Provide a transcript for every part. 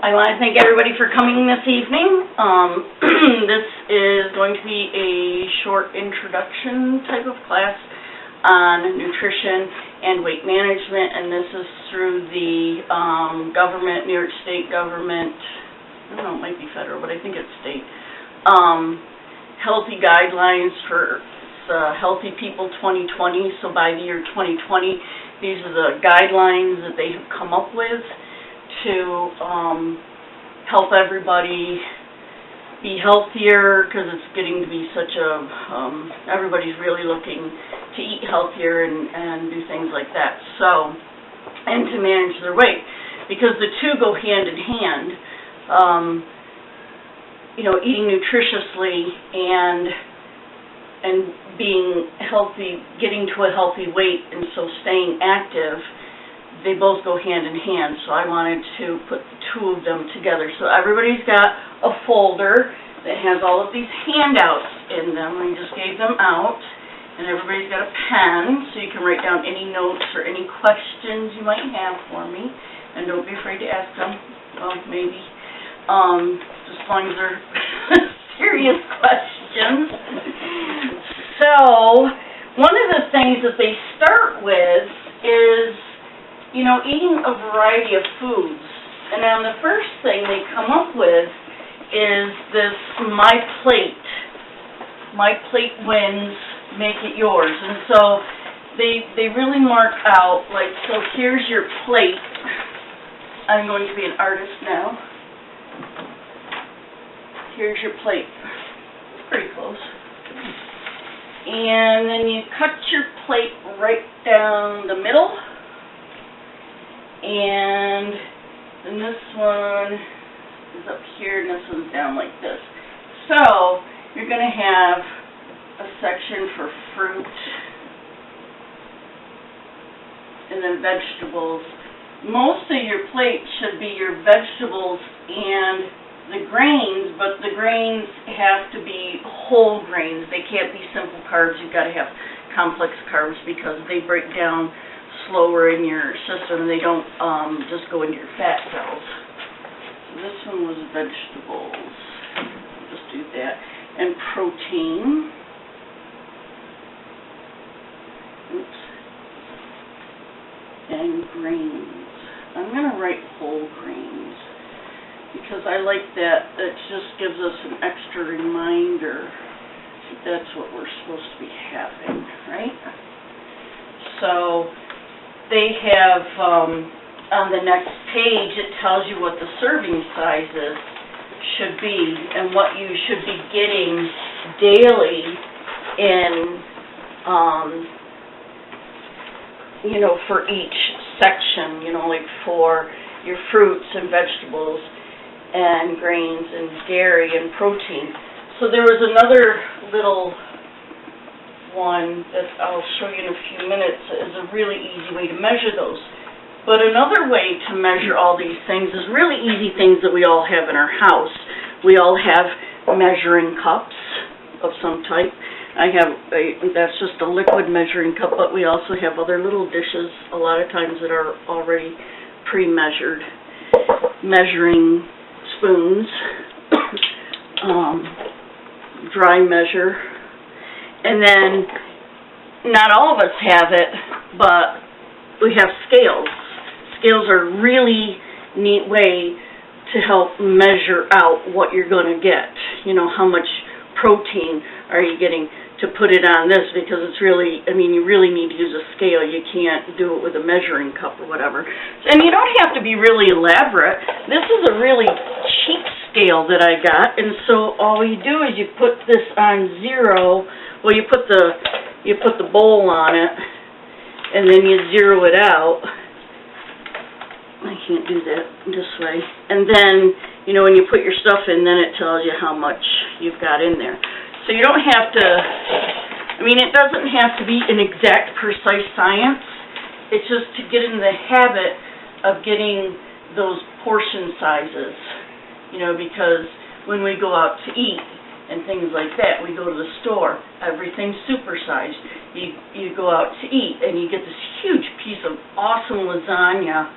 I want to thank everybody for coming this evening. This is going to be a short introduction type of class on nutrition and weight management, and this is through the government, New York State government, I don't know, it might be federal, but I think it's state, healthy guidelines for Healthy People 2020. So by the year 2020, these are the guidelines that they have come up with to help everybody be healthier, because it's getting to be such a, everybody's really looking to eat healthier and do things like that. So, and to manage their weight, because the two go hand in hand. Eating nutritiously and being healthy, getting to a healthy weight, and so staying active, they both go hand in hand. So I wanted to put the two of them together. So everybody's got a folder that has all of these handouts in them. I just gave them out, and everybody's got a pen, so you can write down any notes or any questions you might have for me. And don't be afraid to ask them. Well, maybe. Just as long as they're serious questions. So, one of the things that they start with is, eating a variety of foods. And then the first thing they come up with is this My Plate. My Plate wins, make it yours. And so they really mark out, like, so here's your plate. I'm going to be an artist now. Here's your plate. It's pretty close. And then you cut your plate right down the middle. And then this one is up here, and this one's down like this. So you're going to have a section for fruit and then vegetables. Most of your plate should be your vegetables and the grains, but the grains have to be whole grains. They can't be simple carbs. You've got to have complex carbs because they break down slower in your system. They don't just go into your fat cells. So this one was vegetables. I'll just do that. And protein. Oops. And grains. I'm going to write whole grains, because I like that. It just gives us an extra reminder that that's what we're supposed to be having, right? So they have, on the next page, it tells you what the serving sizes should be and what you should be getting daily in, for each section, like for your fruits and vegetables and grains and dairy and protein. So there was another little one that I'll show you in a few minutes. Is a really easy way to measure those. But another way to measure all these things is really easy things that we all have in our house. We all have measuring cups of some type. That's just a liquid measuring cup, but we also have other little dishes a lot of times that are already pre-measured. Measuring spoons, dry measure, and then not all of us have it, but we have scales. Scales are a really neat way to help measure out what you're going to get. How much protein are you getting to put it on this, because it's really, you really need to use a scale. You can't do it with a measuring cup or whatever. And you don't have to be really elaborate. This is a really cheap scale that I got, and so all you do is you put this on 0. Well, you put the bowl on it, and then you zero it out. I can't do that this way. And then, when you put your stuff in, then it tells you how much you've got in there. So you don't have to, it doesn't have to be an exact, precise science. It's just to get in the habit of getting those portion sizes, because when we go out to eat and things like that, we go to the store, everything's supersized. You go out to eat and you get this huge piece of awesome lasagna,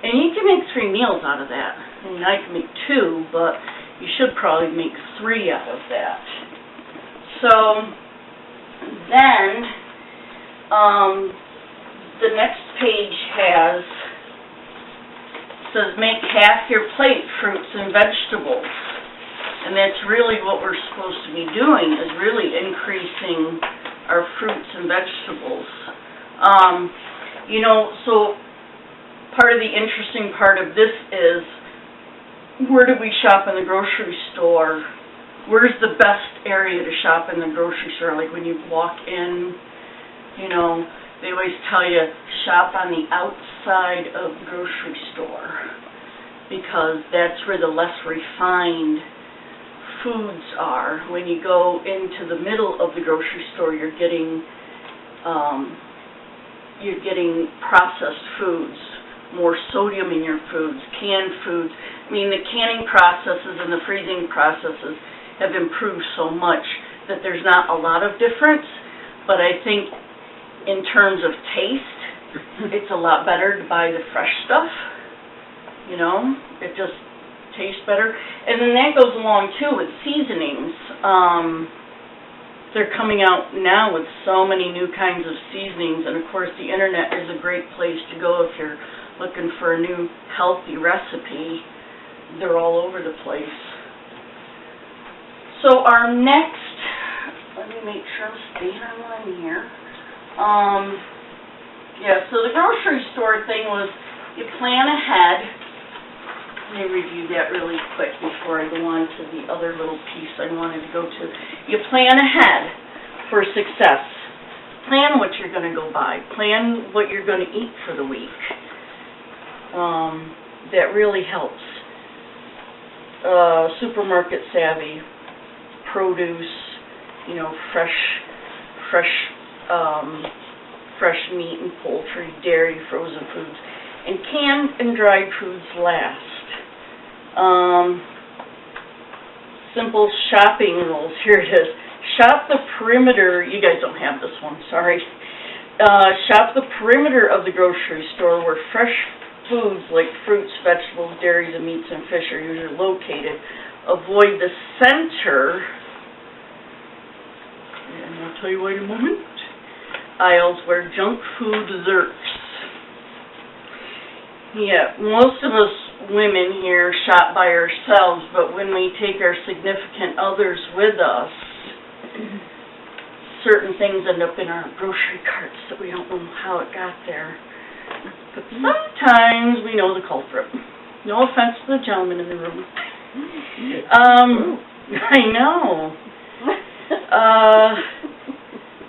and you can make 3 meals out of that. I mean, I can make 2, but you should probably make 3 out of that. So then, the next page says make half your plate fruits and vegetables. And that's really what we're supposed to be doing, is really increasing our fruits and vegetables. So part of the interesting part of this is, where do we shop in the grocery store? Where's the best area to shop in the grocery store? Like when you walk in, they always tell you, shop on the outside of the grocery store, because that's where the less refined foods are. When you go into the middle of the grocery store, you're getting processed foods, more sodium in your foods, canned foods. I mean, the canning processes and the freezing processes have improved so much that there's not a lot of difference, but I think in terms of taste, it's a lot better to buy the fresh stuff. It just tastes better. And then that goes along too with seasonings. They're coming out now with so many new kinds of seasonings, and of course the internet is a great place to go if you're looking for a new healthy recipe. They're all over the place. So our next, let me make sure I'm staying on line here. So the grocery store thing was, you plan ahead. Let me review that really quick before I go on to the other little piece I wanted to go to. You plan ahead for success. Plan what you're going to go buy. Plan what you're going to eat for the week. That really helps. Supermarket savvy, produce, fresh meat and poultry, dairy, frozen foods, and canned and dried foods last. Simple shopping rules. Here it is. Shop the perimeter. You guys don't have this one, sorry. Shop the perimeter of the grocery store where fresh foods like fruits, vegetables, dairies, and meats and fish are usually located. Avoid the center, and I'll tell you why in a moment, aisles where junk food lurks. Yeah, most of us women here shop by ourselves, but when we take our significant others with us, certain things end up in our grocery carts that we don't know how it got there. But sometimes we know the culprit. No offense to the gentleman in the room. I know.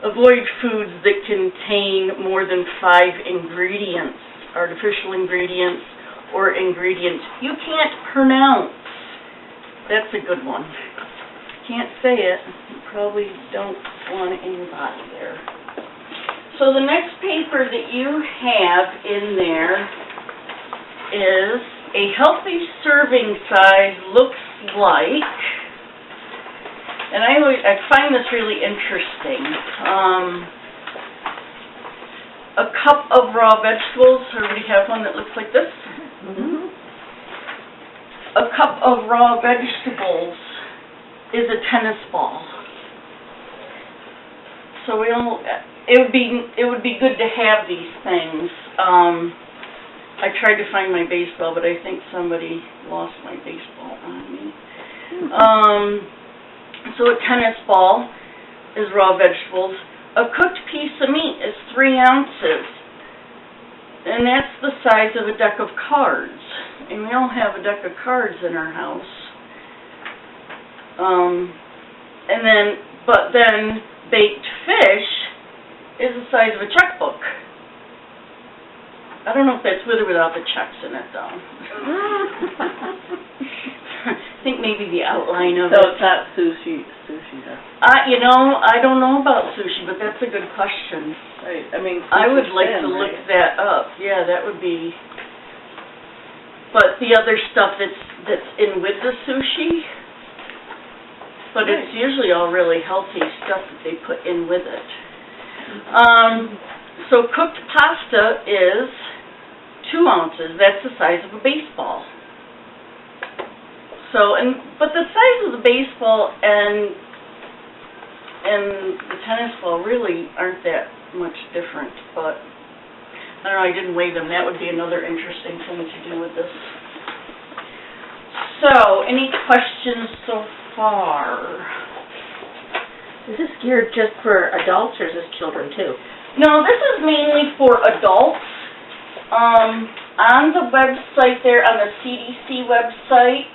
Avoid foods that contain more than 5 ingredients, artificial ingredients, or ingredients you can't pronounce. That's a good one. Can't say it. You probably don't want anybody there. So the next paper that you have in there is a healthy serving size looks like, and I find this really interesting. A cup of raw vegetables. Everybody have one that looks like this? Mm-hmm. A cup of raw vegetables is a tennis ball. So it would be good to have these things. I tried to find my baseball, but I think somebody lost my baseball on me. So a tennis ball is raw vegetables. A cooked piece of meat is 3 ounces, and that's the size of a deck of cards. And we don't have a deck of cards in our house. But then baked fish is the size of a checkbook. I don't know if that's with or without the checks in it, though. I think maybe the outline of it. So it's not sushi, though? I don't know about sushi, but that's a good question. Right. I mean, I would like to look that up. Yeah, that would be. But the other stuff that's in with the sushi, but it's usually all really healthy stuff that they put in with it. So cooked pasta is 2 ounces. That's the size of a baseball. So, but the size of the baseball and the tennis ball really aren't that much different, but I don't know, I didn't weigh them. That would be another interesting thing to do with this. So, any questions so far? Is this geared just for adults or is this children too? No, this is mainly for adults. On the website there, on the CDC website,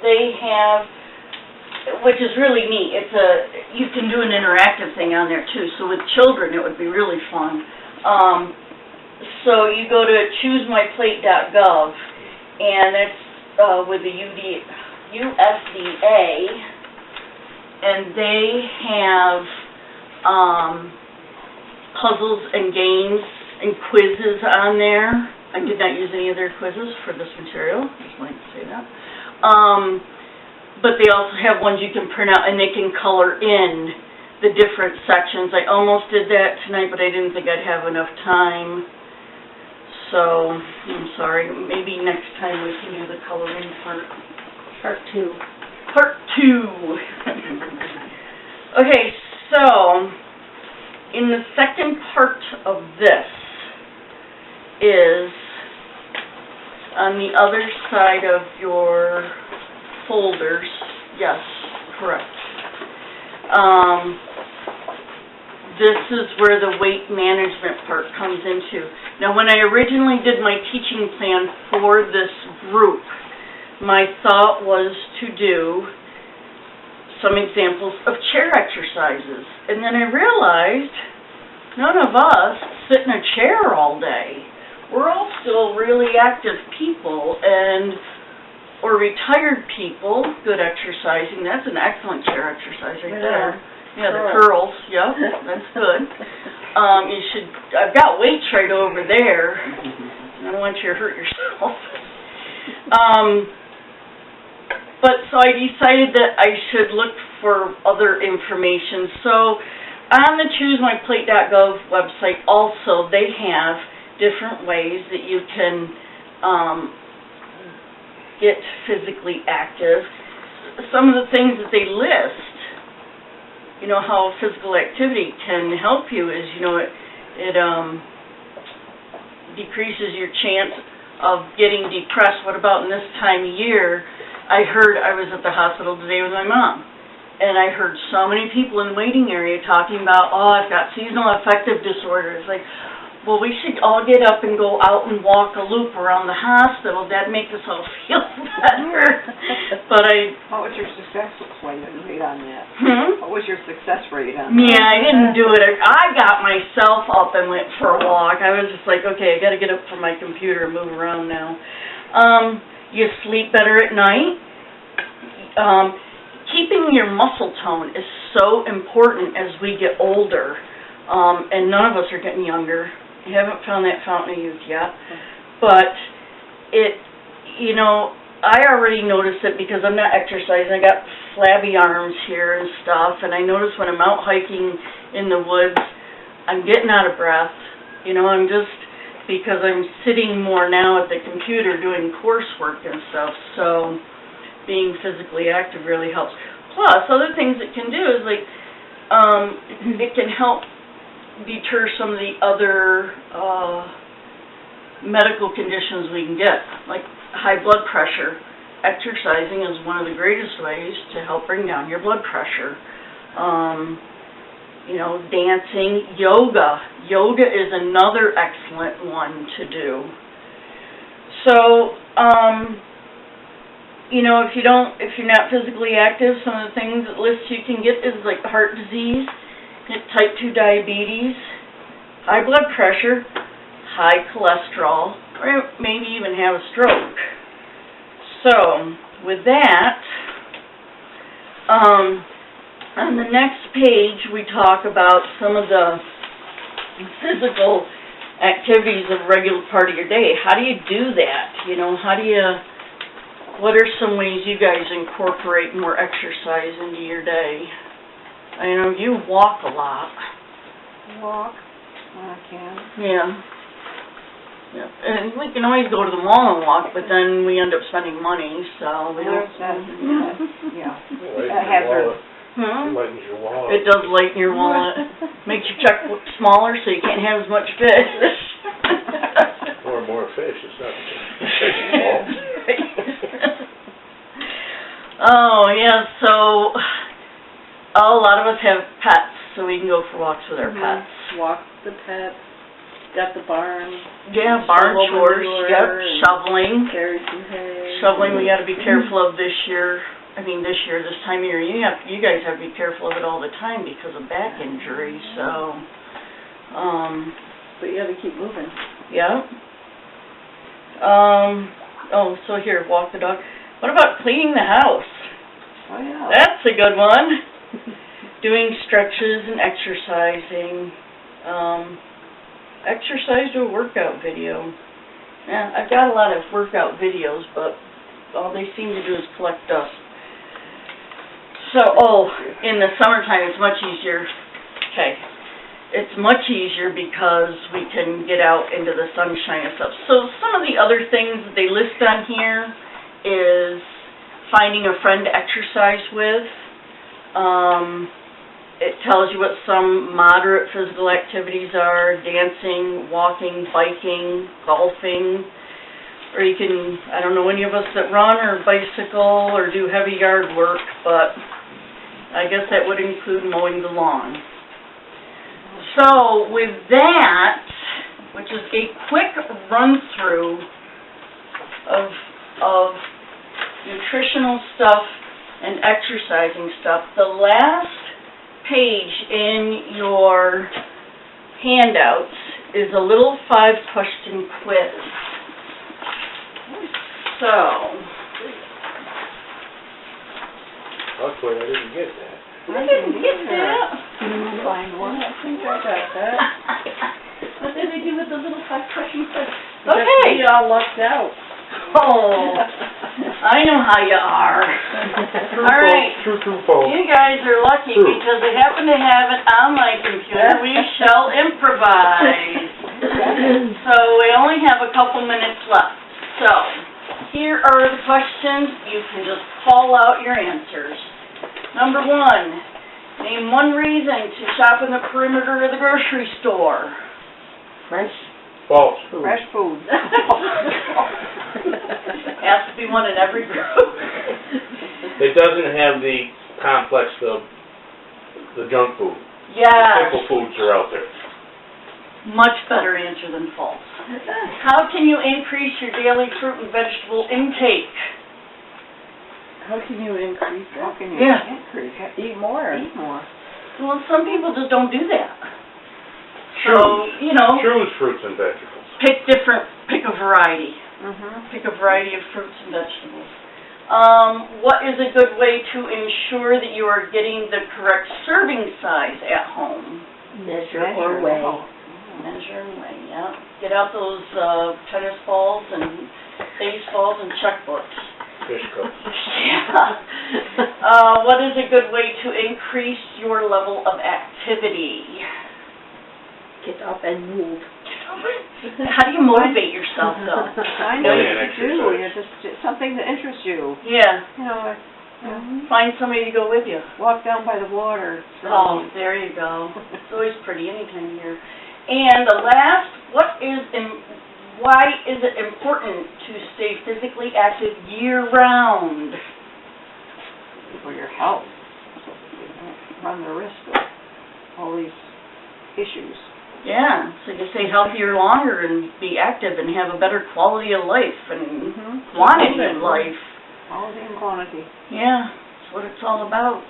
they have, which is really neat, you can do an interactive thing on there too, so with children it would be really fun. So you go to choosemyplate.gov, and it's with the USDA, and they have puzzles and games and quizzes on there. I did not use any of their quizzes for this material, just wanted to say that. But they also have ones you can print out and they can color in the different sections. I almost did that tonight, but I didn't think I'd have enough time. So, I'm sorry, maybe next time we can do the coloring part. Part 2. Part 2. Okay, so, in the second part of this is on the other side of your folders. Yes, correct. This is where the weight management part comes into. Now, when I originally did my teaching plan for this group, my thought was to do some examples of chair exercises. And then I realized none of us sit in a chair all day. We're all still really active people, or retired people. Good exercising. That's an excellent chair exercise right there. Yeah, the curls. Yep, that's good. I've got weights right over there. I don't want you to hurt yourself. But so I decided that I should look for other information. So on the choosemyplate.gov website also, they have different ways that you can get physically active. Some of the things that they list, how physical activity can help you is, it decreases your chance of getting depressed. What about in this time of year? I was at the hospital today with my mom, and I heard so many people in the waiting area talking about, I've got seasonal affective disorder. It's like, well, we should all get up and go out and walk a loop around the hospital. That'd make us all feel better. But What was your success rate on that? Hmm? What was your success rate on that? Yeah, I didn't do it. I got myself up and went for a walk. I was just like, okay, I got to get up from my computer and move around now. You sleep better at night. Keeping your muscle tone is so important as we get older, and none of us are getting younger. You haven't found that fountain of youth yet, but I already noticed it because I'm not exercising. I got flabby arms here and stuff, and I notice when I'm out hiking in the woods, I'm getting out of breath. I'm just, because I'm sitting more now at the computer doing coursework and stuff, so being physically active really helps. Plus, other things it can do is it can help deter some of the other medical conditions we can get, like high blood pressure. Exercising is one of the greatest ways to help bring down your blood pressure. Dancing, yoga. Yoga is another excellent one to do. So, if you're not physically active, some of the things that lists you can get is like heart disease, type 2 diabetes, high blood pressure, high cholesterol, or maybe even have a stroke. So, with that, on the next page we talk about some of the physical activities of a regular part of your day. How do you do that? What are some ways you guys incorporate more exercise into your day? I know you walk a lot. Walk when I can. Yeah. Yeah, and we can always go to the mall and walk, but then we end up spending money, so we don't. There's that, yeah. Lightens That your hazard. wallet. Hmm? Lightens your wallet. It does lighten your wallet, makes your checkbook smaller so you can't have as much fish. More and more fish, it's not fish small. Oh, yeah, so a lot of us have pets, so we can go for walks with our pets. Walk the pets, got the barn, Yeah, barn Shovel chores, manure yep, and- shoveling. carry some hay. Shoveling, we gotta be careful of this year. This time of year, you guys have to be careful of it all the time because of back injury, so, But you gotta keep moving. yeah. So here, walk the dog. What about cleaning the house? Oh, yeah. That's a good one. Doing stretches and exercising. Exercise to a workout video. Yeah, I've got a lot of workout videos, but all they seem to do is collect dust. So, in the summertime, it's much easier. Okay. It's much easier because we can get out into the sunshine and stuff. So some of the other things that they list on here is finding a friend to exercise with. It tells you what some moderate physical activities are: dancing, walking, biking, golfing. Or you can, I don't know any of us that run or bicycle or do heavy yard work, but I guess that would include mowing the lawn. So with that, which is a quick run-through of nutritional stuff and exercising stuff, the last page in your handouts is a little 5-question quiz. So, Luckily, I didn't get that. I didn't get that. Find one. I think I got that. What did they do with the little 5-question quiz? Okay. We all lucked out. Oh, I know how you are. All right. True phone. You guys are lucky True. because I happen to have it on my computer. We shall improvise. So we only have a couple minutes left. So here are the questions. You can just call out your answers. Number 1, name one reason to shop in the perimeter of the grocery store. Fresh False. food. Fresh food. Has to be one in every group. It doesn't have the complex of the junk food. Yes. Simple foods are out there. Much better answer than false. How can you increase your daily fruit and vegetable intake? How can you increase How it? can you Yeah. increase it? Eat more. Eat more. Well, some people just don't do that. So, you know, Choose fruits and vegetables. pick a variety. Pick a variety of fruits and vegetables. What is a good way to ensure that you are getting the correct serving size at home? Measure or weigh. Measure and weigh, yeah. Get out those tennis balls and baseballs and checkbooks. Fish cups. Yeah. What is a good way to increase your level of activity? Get up and move. How do you motivate yourself, though? I know Play you and do. exercise. You just something that interests you. Yeah. You know, Find somebody to go with you. walk down by the water. Oh, there you go. It's always pretty any time of year. And the last, why is it important to stay physically active year-round? For your health. You don't run the risk of all these issues. Yeah, so you stay healthier longer and be active and have a better quality of life and quantity of life. Quality and quantity. Yeah, that's what it's all about.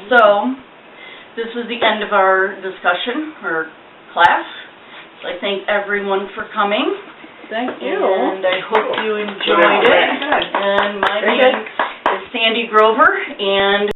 So, this was the end of our discussion, or class. So I thank everyone for coming. Thank you. And I hope you enjoyed it. Good. And my Very name is Sandy Grover, and